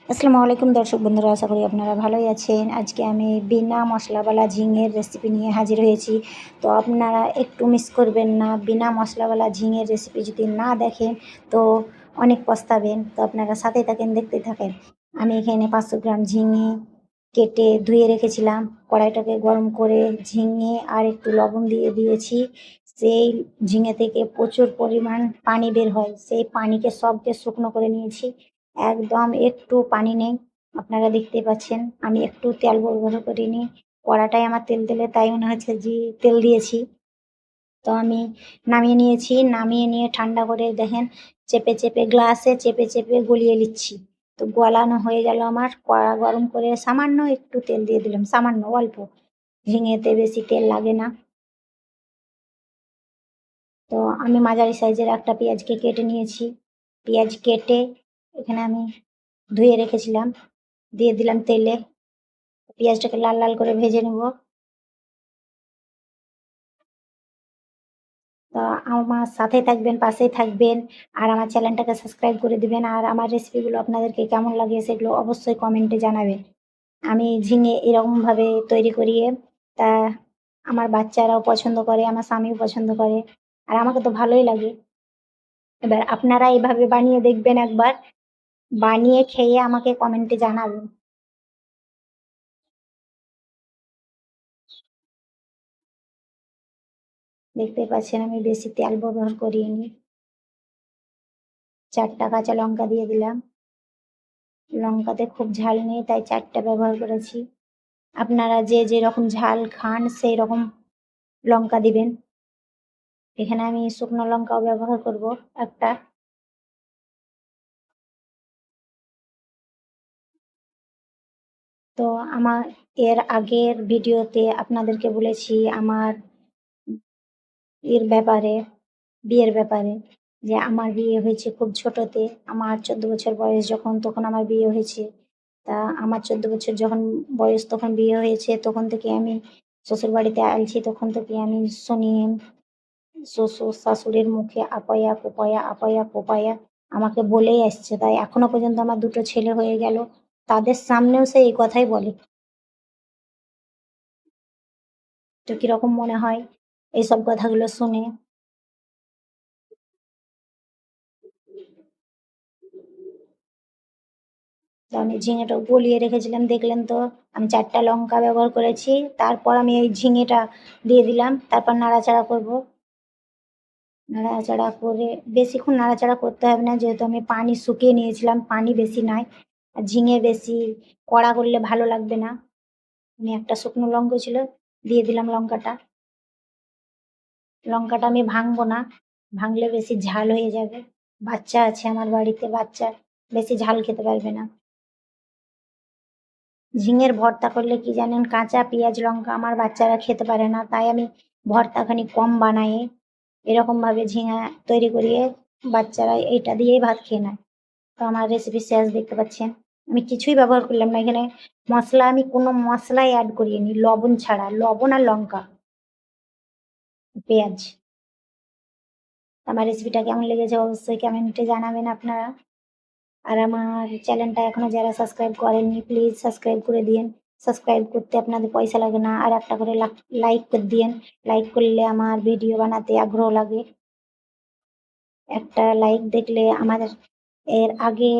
আসসালামু আলাইকুম দর্শক বন্ধুরা, আশা করি আপনারা ভালোই আছেন। আজকে আমি বিনা মশলাওয়ালা ঝিঙের রেসিপি নিয়ে হাজির হয়েছি। তো আপনারা একটু মিস করবেন না। বিনা মশলাওয়ালা ঝিঙের রেসিপি যদি না দেখেন তো অনেক পস্তাবেন। তো আপনারা সাথেই থাকেন, দেখতে থাকেন। আমি এখানে 500 গ্রাম ঝিঙে কেটে ধুয়ে রেখেছিলাম। কড়াইটাকে গরম করে ঝিঙে আর একটু লবণ দিয়ে দিয়েছি। সেই ঝিঙে থেকে প্রচুর পরিমাণ পানি বের হয়। সেই পানিকে সবকে শুকনো করে নিয়েছি। একদম একটু পানি নেই। আপনারা দেখতেই পাচ্ছেন আমি একটু তেল ব্যবহার করিনি। কড়াটাই আমার তেলতেলে, তাই মনে হচ্ছে যে তেল দিয়েছি। তো আমি নামিয়ে নিয়েছি। নামিয়ে নিয়ে ঠান্ডা করে দেখেন চেপে গ্লাসে চেপে গলিয়ে নিচ্ছি। তো গলানো হয়ে গেল আমার। কড়া গরম করে সামান্য একটু তেল দিয়ে দিলাম, সামান্য অল্প। ঝিঙেতে বেশি তেল লাগে না। তো আমি মাঝারি সাইজের একটা পেঁয়াজকে কেটে নিয়েছি। পেঁয়াজ কেটে এখানে আমি ধুয়ে রেখেছিলাম, দিয়ে দিলাম তেলে। পেঁয়াজটাকে লাল লাল করে ভেজে নেব। তো আমার সাথে থাকবেন, পাশেই থাকবেন, আর আমার চ্যানেলটাকে সাবস্ক্রাইব করে দিবেন। আর আমার রেসিপিগুলো আপনাদেরকে কেমন লাগে সেগুলো অবশ্যই কমেন্টে জানাবেন। আমি ঝিঙে এরকমভাবে তৈরি করি, তা আমার বাচ্চারাও পছন্দ করে, আমার স্বামীও পছন্দ করে, আর আমাকে তো ভালোই লাগে। এবার আপনারা এভাবে বানিয়ে দেখবেন একবার, বানিয়ে খেয়ে আমাকে কমেন্টে জানাবেন। দেখতেই পাচ্ছেন আমি বেশি তেল ব্যবহার করিনি। ৪ টা কাঁচা লঙ্কা দিয়ে দিলাম। লঙ্কাতে খুব ঝাল নেই, তাই ৪ টা ব্যবহার করেছি। আপনারা যে যেরকম ঝাল খান সেই রকম লঙ্কা দিবেন। এখানে আমি শুকনো লঙ্কাও ব্যবহার করব একটা। তো আমার এর আগের ভিডিওতে আপনাদেরকে বলেছি আমার এর ব্যাপারে, বিয়ের ব্যাপারে, যে আমার বিয়ে হয়েছে খুব ছোটতে। আমার ১৪ বছর বয়স যখন, তখন আমার বিয়ে হয়েছে। তা আমার ১৪ বছর যখন বয়স তখন বিয়ে হয়েছে, তখন থেকে আমি শ্বশুরবাড়িতে আইছি, তখন থেকে আমি শুনি শ্বশুর শাশুড়ির মুখে আপায়া কোপায়া, আপায়া কোপায়া আমাকে বলেই আসছে। তাই এখনো পর্যন্ত আমার ২ টো ছেলে হয়ে গেল। তাদের সামনেও সে এই কথাই বলে। তো কিরকম মনে হয় এইসব কথাগুলো শুনে? তো আমি ঝিঙেটাও গলিয়ে রেখেছিলাম, দেখলেন তো। আমি ৪ টা লঙ্কা ব্যবহার করেছি। তারপর আমি এই ঝিঙেটা দিয়ে দিলাম। তারপর নাড়াচাড়া করব। নাড়াচাড়া করে বেশিক্ষণ নাড়াচাড়া করতে হবে না, যেহেতু আমি পানি শুকিয়ে নিয়েছিলাম, পানি বেশি নাই। আর ঝিঙে বেশি কড়া করলে ভালো লাগবে না। আমি একটা শুকনো লঙ্কা ছিল, দিয়ে দিলাম লঙ্কাটা। লঙ্কাটা আমি ভাঙবো না, ভাঙলে বেশি ঝাল হয়ে যাবে। বাচ্চা আছে আমার বাড়িতে, বাচ্চা বেশি ঝাল খেতে পারবে না। ঝিঙের ভর্তা করলে কি জানেন, কাঁচা পেঁয়াজ লঙ্কা আমার বাচ্চারা খেতে পারে না, তাই আমি ভর্তাখানি কম বানাই। এরকমভাবে ঝিঙা তৈরি করিয়ে বাচ্চারা এইটা দিয়েই ভাত খেয়ে নেয়। তো আমার রেসিপি শেষ, দেখতে পাচ্ছেন। আমি কিছুই ব্যবহার করলাম না এখানে। মশলা আমি কোনো মশলাই অ্যাড করিনি, লবণ ছাড়া। লবণ আর লঙ্কা, পেঁয়াজ। আমার রেসিপিটা কেমন লেগেছে অবশ্যই কমেন্টে জানাবেন আপনারা। আর আমার চ্যানেলটা এখনো যারা সাবস্ক্রাইব করেননি, প্লিজ সাবস্ক্রাইব করে দিয়েন। সাবস্ক্রাইব করতে আপনাদের পয়সা লাগে না, আর একটা করে লাইক করে দিয়েন। লাইক করলে আমার ভিডিও বানাতে আগ্রহ লাগে। একটা লাইক দেখলে আমাদের, এর আগে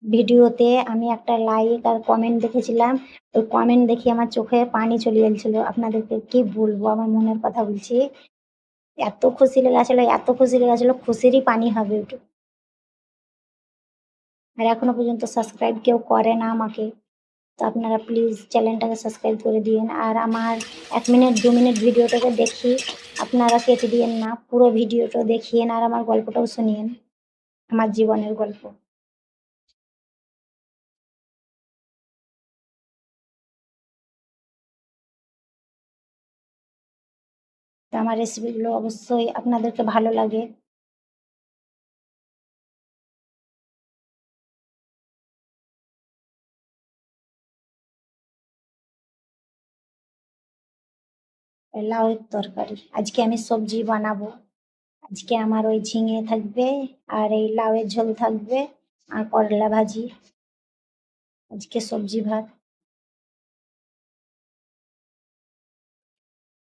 ভিডিওতে আমি একটা লাইক আর কমেন্ট দেখেছিলাম। ওই কমেন্ট দেখে আমার চোখে পানি চলে এলছিল। আপনাদেরকে কি বলবো, আমার মনের কথা বলছি। এত খুশি লেগেছিল, এত খুশি লেগেছিল, খুশিরই পানি হবে ওটা। আর এখনো পর্যন্ত সাবস্ক্রাইব কেউ করে না আমাকে। তো আপনারা প্লিজ চ্যানেলটাকে সাবস্ক্রাইব করে দিয়েন। আর আমার ১ মিনিট ২ মিনিট ভিডিওটাকে দেখি, আপনারা কেটে দিয়েন না। পুরো ভিডিওটা দেখিয়েন আর আমার গল্পটাও শুনিয়েন, আমার জীবনের গল্প। তো আমার রেসিপিগুলো অবশ্যই আপনাদেরকে ভালো লাগে। লাউয়ের তরকারি। আজকে আমি সবজি বানাবো। আজকে আমার ওই ঝিঙে থাকবে, আর এই লাউয়ের ঝোল থাকবে, আর করলা ভাজি। আজকে সবজি ভাত।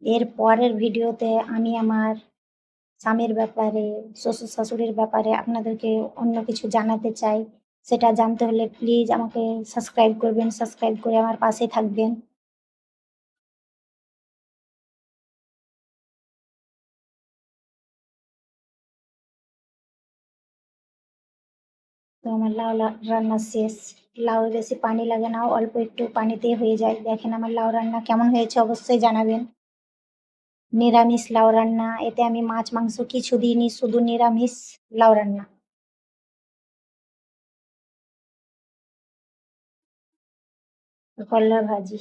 এর পরের ভিডিওতে আমি আমার স্বামীর ব্যাপারে, শ্বশুর-শাশুড়ির ব্যাপারে আপনাদেরকে অন্য কিছু জানাতে চাই। সেটা জানতে হলে প্লিজ আমাকে সাবস্ক্রাইব করবেন। সাবস্ক্রাইব করে আমার পাশে থাকবেন। তো আমার লাউ রান্না শেষ। লাউয়ে বেশি পানি লাগে না, অল্প একটু পানিতেই হয়ে যায়। দেখেন আমার লাউ রান্না কেমন হয়েছে অবশ্যই জানাবেন। নিরামিষ লাউ রান্না, এতে আমি মাছ মাংস কিছু দিইনি, শুধু নিরামিষ লাউ রান্না। করলা ভাজি।